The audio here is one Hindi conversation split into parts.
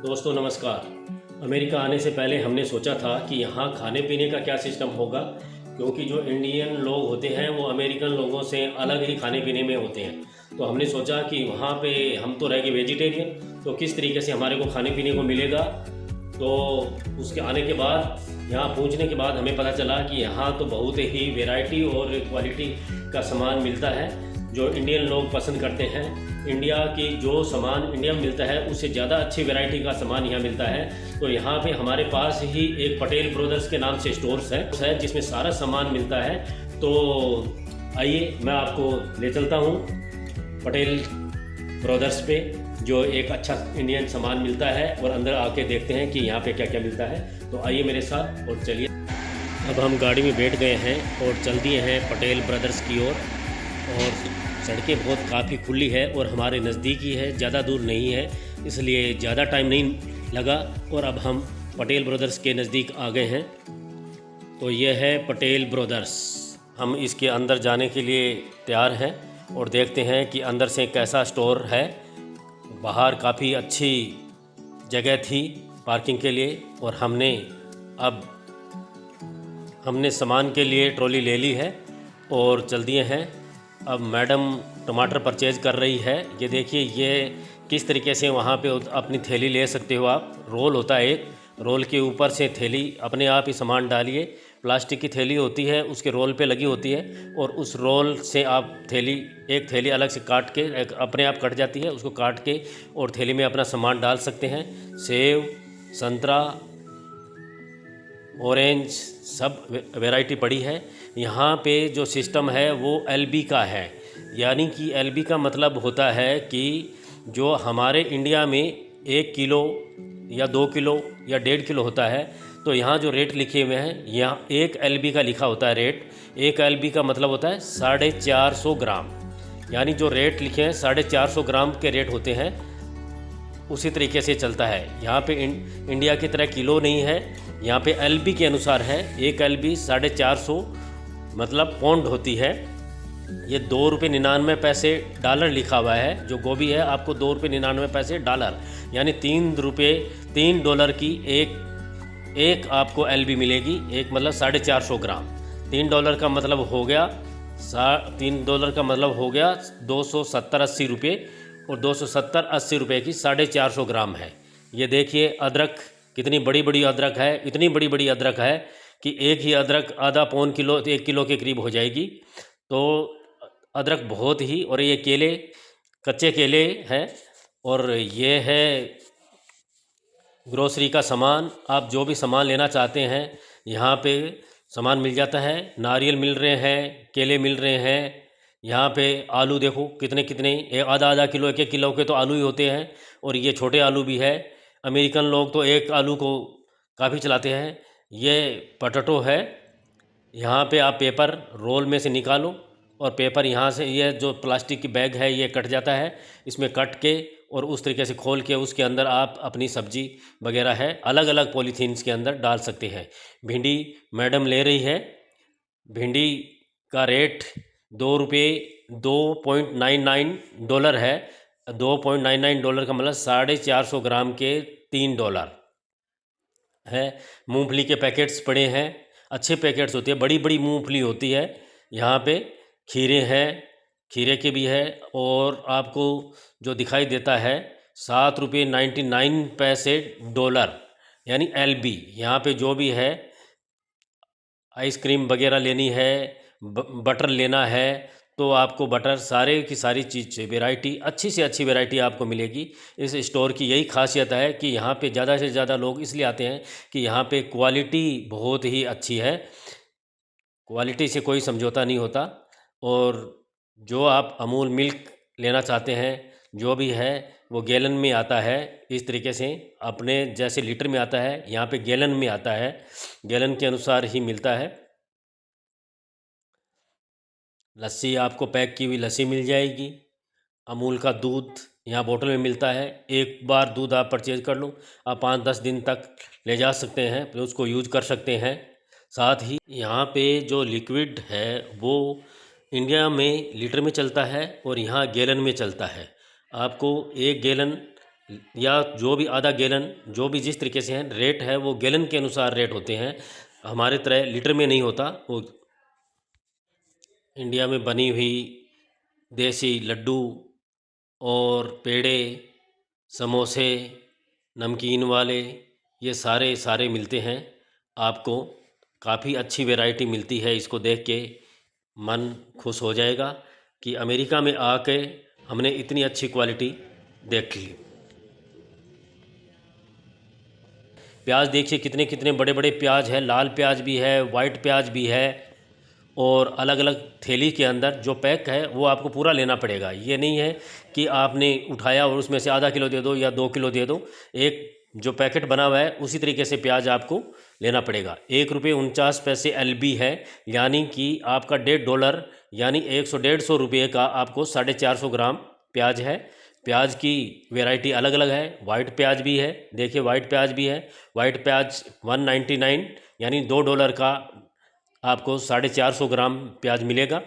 दोस्तों नमस्कार। अमेरिका आने से पहले हमने सोचा था कि यहाँ खाने पीने का क्या सिस्टम होगा, क्योंकि जो इंडियन लोग होते हैं वो अमेरिकन लोगों से अलग ही खाने पीने में होते हैं। तो हमने सोचा कि वहाँ पे हम तो रह गए वेजिटेरियन, तो किस तरीके से हमारे को खाने पीने को मिलेगा। तो उसके आने के बाद यहाँ पहुँचने के बाद हमें पता चला कि यहाँ तो बहुत ही वैरायटी और क्वालिटी का सामान मिलता है जो इंडियन लोग पसंद करते हैं। इंडिया की जो सामान इंडिया में मिलता है उससे ज़्यादा अच्छी वैरायटी का सामान यहाँ मिलता है। तो यहाँ पे हमारे पास ही एक पटेल ब्रदर्स के नाम से स्टोर्स है जिसमें सारा सामान मिलता है। तो आइए मैं आपको ले चलता हूँ पटेल ब्रदर्स पे, जो एक अच्छा इंडियन सामान मिलता है, और अंदर आके देखते हैं कि यहाँ पे क्या क्या मिलता है। तो आइए मेरे साथ और चलिए। अब हम गाड़ी में बैठ गए हैं और चल दिए हैं पटेल ब्रदर्स की ओर। और सड़कें बहुत काफ़ी खुली है और हमारे नज़दीक ही है, ज़्यादा दूर नहीं है, इसलिए ज़्यादा टाइम नहीं लगा। और अब हम पटेल ब्रदर्स के नज़दीक आ गए हैं। तो ये है पटेल ब्रदर्स। हम इसके अंदर जाने के लिए तैयार हैं और देखते हैं कि अंदर से कैसा स्टोर है। बाहर काफ़ी अच्छी जगह थी पार्किंग के लिए, और हमने सामान के लिए ट्रॉली ले ली है और चल दिए हैं। अब मैडम टमाटर परचेज़ कर रही है। ये देखिए, ये किस तरीके से वहाँ पे अपनी थैली ले सकते हो आप। रोल होता है, एक रोल के ऊपर से थैली अपने आप ही सामान डालिए। प्लास्टिक की थैली होती है, उसके रोल पे लगी होती है, और उस रोल से आप एक थैली अलग से काट के अपने आप कट जाती है, उसको काट के और थैली में अपना सामान डाल सकते हैं। सेब, संतरा, ऑरेंज, सब वैरायटी पड़ी है। यहाँ पे जो सिस्टम है वो एलबी का है, यानी कि एलबी का मतलब होता है कि जो हमारे इंडिया में 1 किलो या 2 किलो या 1.5 किलो होता है, तो यहाँ जो रेट लिखे हुए हैं, यहाँ 1 एलबी का लिखा होता है रेट। 1 एलबी का मतलब होता है 450 ग्राम, यानी जो रेट लिखे हैं 450 ग्राम के रेट होते हैं। उसी तरीके से चलता है यहाँ पे। इंडिया की तरह किलो नहीं है, यहाँ पे एलबी के अनुसार है। 1 एलबी 450 मतलब पौंड होती है। ये $2.99 डॉलर लिखा हुआ है। जो गोभी है आपको $2.99 डॉलर, यानी $3 की एक आपको एलबी मिलेगी। एक मतलब 450 ग्राम। $3 का मतलब हो गया $3 का मतलब हो गया 270-80 रुपये, और 270-80 रुपये की 450 ग्राम है। ये देखिए अदरक, कितनी बड़ी बड़ी अदरक है। इतनी बड़ी बड़ी अदरक है कि एक ही अदरक आधा पौन किलो 1 किलो के करीब हो जाएगी। तो अदरक बहुत ही, और ये केले, कच्चे केले हैं। और ये है ग्रोसरी का सामान। आप जो भी सामान लेना चाहते हैं यहाँ पे सामान मिल जाता है। नारियल मिल रहे हैं, केले मिल रहे हैं। यहाँ पे आलू देखो कितने कितने, आधा किलो 1-1 किलो के तो आलू ही होते हैं, और ये छोटे आलू भी है। अमेरिकन लोग तो एक आलू को काफ़ी चलाते हैं। ये पोटैटो है। यहाँ पे आप पेपर रोल में से निकालो, और पेपर यहाँ से, ये जो प्लास्टिक की बैग है ये कट जाता है, इसमें कट के और उस तरीके से खोल के उसके अंदर आप अपनी सब्जी वगैरह है अलग अलग पॉलीथीन्स के अंदर डाल सकते हैं। भिंडी मैडम ले रही है। भिंडी का रेट $2.99 है। $2.99 का मतलब 450 ग्राम के $3 है। मूंगफली के पैकेट्स पड़े हैं, अच्छे पैकेट्स होते हैं, बड़ी बड़ी मूंगफली होती है। यहाँ पे खीरे हैं, खीरे के भी है। और आपको जो दिखाई देता है $7.99 डॉलर, यानी एलबी। यहाँ पे जो भी है, आइसक्रीम वगैरह लेनी है, बटर लेना है, तो आपको बटर, सारे की सारी चीज़ से वैरायटी, अच्छी से अच्छी वैरायटी आपको मिलेगी। इस स्टोर की यही खासियत है कि यहाँ पे ज़्यादा से ज़्यादा लोग इसलिए आते हैं कि यहाँ पे क्वालिटी बहुत ही अच्छी है। क्वालिटी से कोई समझौता नहीं होता। और जो आप अमूल मिल्क लेना चाहते हैं, जो भी है वो गैलन में आता है। इस तरीके से अपने जैसे लीटर में आता है, यहाँ पे गैलन में आता है। गैलन के अनुसार ही मिलता है। लस्सी, आपको पैक की हुई लस्सी मिल जाएगी। अमूल का दूध यहाँ बोतल में मिलता है। एक बार दूध आप परचेज़ कर लो, आप 5-10 दिन तक ले जा सकते हैं, फिर उसको यूज कर सकते हैं। साथ ही यहाँ पे जो लिक्विड है वो इंडिया में लीटर में चलता है और यहाँ गैलन में चलता है। आपको 1 गैलन या जो भी आधा गैलन, जो भी जिस तरीके से हैं रेट है वो गैलन के अनुसार रेट होते हैं, हमारे तरह लीटर में नहीं होता। वो इंडिया में बनी हुई देसी लड्डू और पेड़े, समोसे, नमकीन वाले, ये सारे सारे मिलते हैं आपको। काफ़ी अच्छी वैरायटी मिलती है, इसको देख के मन खुश हो जाएगा कि अमेरिका में आके हमने इतनी अच्छी क्वालिटी देख ली। प्याज देखिए कितने कितने बड़े बड़े प्याज है, लाल प्याज भी है, वाइट प्याज भी है, और अलग अलग थैली के अंदर जो पैक है वो आपको पूरा लेना पड़ेगा। ये नहीं है कि आपने उठाया और उसमें से आधा किलो दे दो या 2 किलो दे दो। एक जो पैकेट बना हुआ है उसी तरीके से प्याज आपको लेना पड़ेगा। ₹1.49 LB है, यानी कि आपका $1.5 यानी 100-150 रुपये का आपको 450 ग्राम प्याज है। प्याज की वैरायटी अलग अलग है, वाइट प्याज भी है, देखिए वाइट प्याज भी है। वाइट प्याज 199 यानी $2 का आपको 450 ग्राम प्याज मिलेगा।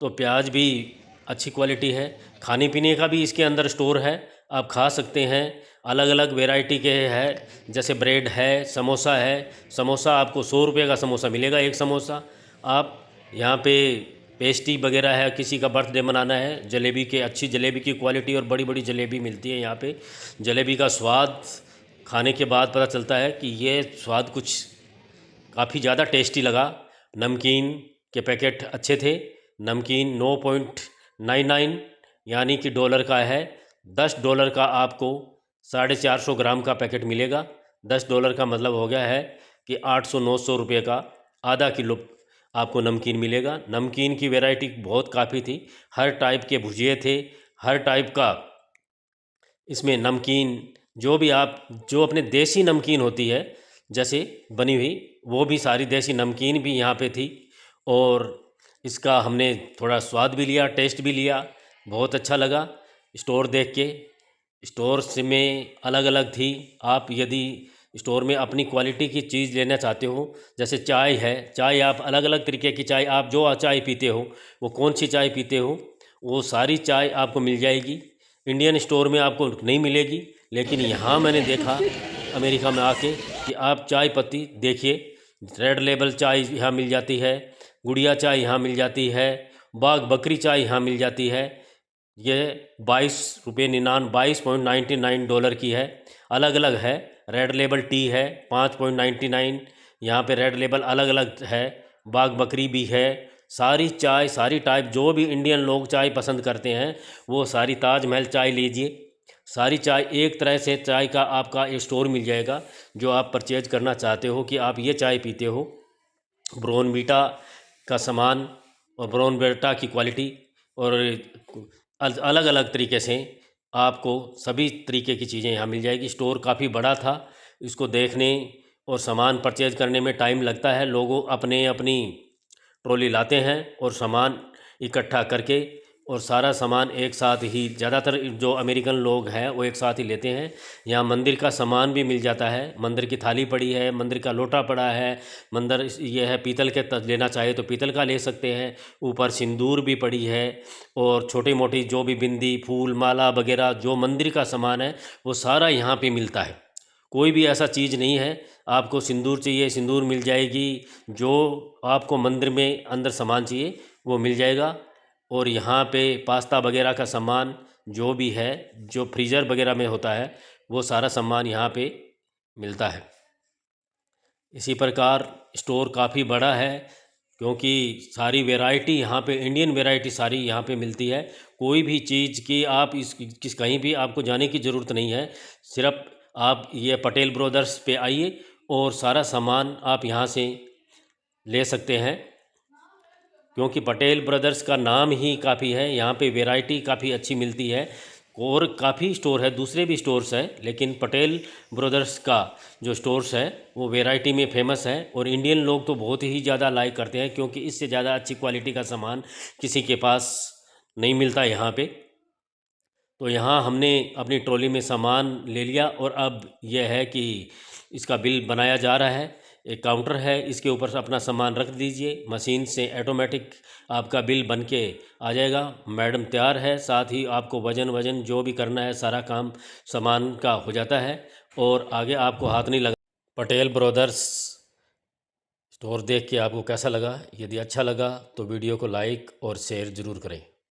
तो प्याज भी अच्छी क्वालिटी है। खाने पीने का भी इसके अंदर स्टोर है, आप खा सकते हैं। अलग अलग वैरायटी के है, जैसे ब्रेड है, समोसा है। समोसा आपको 100 रुपये का समोसा मिलेगा, एक समोसा। आप यहाँ पे पेस्ट्री वगैरह है, किसी का बर्थडे मनाना है, जलेबी के अच्छी जलेबी की क्वालिटी और बड़ी बड़ी जलेबी मिलती है यहाँ पे। जलेबी का स्वाद खाने के बाद पता चलता है कि ये स्वाद कुछ काफ़ी ज़्यादा टेस्टी लगा। नमकीन के पैकेट अच्छे थे। नमकीन 9.99 यानी कि डॉलर का है। $10 का आपको 450 ग्राम का पैकेट मिलेगा। $10 का मतलब हो गया है कि 800-900 रुपये का आधा किलो आपको नमकीन मिलेगा। नमकीन की वैरायटी बहुत काफ़ी थी, हर टाइप के भुजिए थे, हर टाइप का इसमें नमकीन, जो भी आप जो अपने देसी नमकीन होती है जैसे बनी हुई, वो भी सारी देसी नमकीन भी यहाँ पे थी। और इसका हमने थोड़ा स्वाद भी लिया, टेस्ट भी लिया, बहुत अच्छा लगा। स्टोर देख के, स्टोर्स में अलग अलग थी। आप यदि स्टोर में अपनी क्वालिटी की चीज़ लेना चाहते हो, जैसे चाय है, चाय आप अलग अलग तरीके की चाय, आप जो चाय पीते हो, वो कौन सी चाय पीते हो, वो सारी चाय आपको मिल जाएगी। इंडियन स्टोर में आपको नहीं मिलेगी, लेकिन यहाँ मैंने देखा अमेरिका में आके कि आप चाय पत्ती देखिए, रेड लेबल चाय यहाँ मिल जाती है, गुड़िया चाय यहाँ मिल जाती है, बाग बकरी चाय यहाँ मिल जाती है। ये $22.99 की है, अलग अलग है। रेड लेबल टी है 5.99, यहाँ पे रेड लेबल अलग अलग है। बाग बकरी भी है। सारी चाय, सारी टाइप, जो भी इंडियन लोग चाय पसंद करते हैं वो सारी, ताजमहल चाय लीजिए, सारी चाय एक तरह से चाय का आपका एक स्टोर मिल जाएगा जो आप परचेज करना चाहते हो कि आप ये चाय पीते हो। ब्रोनवीटा का सामान और ब्रोनवीटा की क्वालिटी और अलग अलग तरीके से आपको सभी तरीके की चीज़ें यहाँ मिल जाएगी। स्टोर काफ़ी बड़ा था, इसको देखने और सामान परचेज करने में टाइम लगता है। लोगों अपने अपनी ट्रॉली लाते हैं और सामान इकट्ठा करके, और सारा सामान एक साथ ही, ज़्यादातर जो अमेरिकन लोग हैं वो एक साथ ही लेते हैं। यहाँ मंदिर का सामान भी मिल जाता है, मंदिर की थाली पड़ी है, मंदिर का लोटा पड़ा है, मंदिर ये है पीतल के लेना चाहे तो पीतल का ले सकते हैं। ऊपर सिंदूर भी पड़ी है, और छोटी मोटी जो भी बिंदी, फूल, माला वगैरह जो मंदिर का सामान है वो सारा यहाँ पे मिलता है। कोई भी ऐसा चीज़ नहीं है, आपको सिंदूर चाहिए सिंदूर मिल जाएगी, जो आपको मंदिर में अंदर सामान चाहिए वो मिल जाएगा। और यहाँ पे पास्ता वगैरह का सामान जो भी है, जो फ्रीज़र वगैरह में होता है, वो सारा सामान यहाँ पे मिलता है। इसी प्रकार स्टोर काफ़ी बड़ा है, क्योंकि सारी वैरायटी यहाँ पे, इंडियन वैरायटी सारी यहाँ पे मिलती है। कोई भी चीज़ की आप किस कहीं भी आपको जाने की ज़रूरत नहीं है। सिर्फ आप ये पटेल ब्रदर्स पे आइए और सारा सामान आप यहाँ से ले सकते हैं, क्योंकि पटेल ब्रदर्स का नाम ही काफ़ी है। यहाँ पे वैरायटी काफ़ी अच्छी मिलती है। और काफ़ी स्टोर है, दूसरे भी स्टोर्स हैं, लेकिन पटेल ब्रदर्स का जो स्टोर्स है वो वैरायटी में फेमस है। और इंडियन लोग तो बहुत ही ज़्यादा लाइक करते हैं, क्योंकि इससे ज़्यादा अच्छी क्वालिटी का सामान किसी के पास नहीं मिलता यहाँ पे। तो यहाँ हमने अपनी ट्रॉली में सामान ले लिया, और अब यह है कि इसका बिल बनाया जा रहा है। एक काउंटर है, इसके ऊपर से अपना सामान रख दीजिए, मशीन से ऑटोमेटिक आपका बिल बन के आ जाएगा। मैडम तैयार है, साथ ही आपको वज़न वज़न जो भी करना है सारा काम सामान का हो जाता है और आगे आपको हाथ नहीं लगा। पटेल ब्रदर्स स्टोर देख के आपको कैसा लगा? यदि अच्छा लगा तो वीडियो को लाइक और शेयर ज़रूर करें।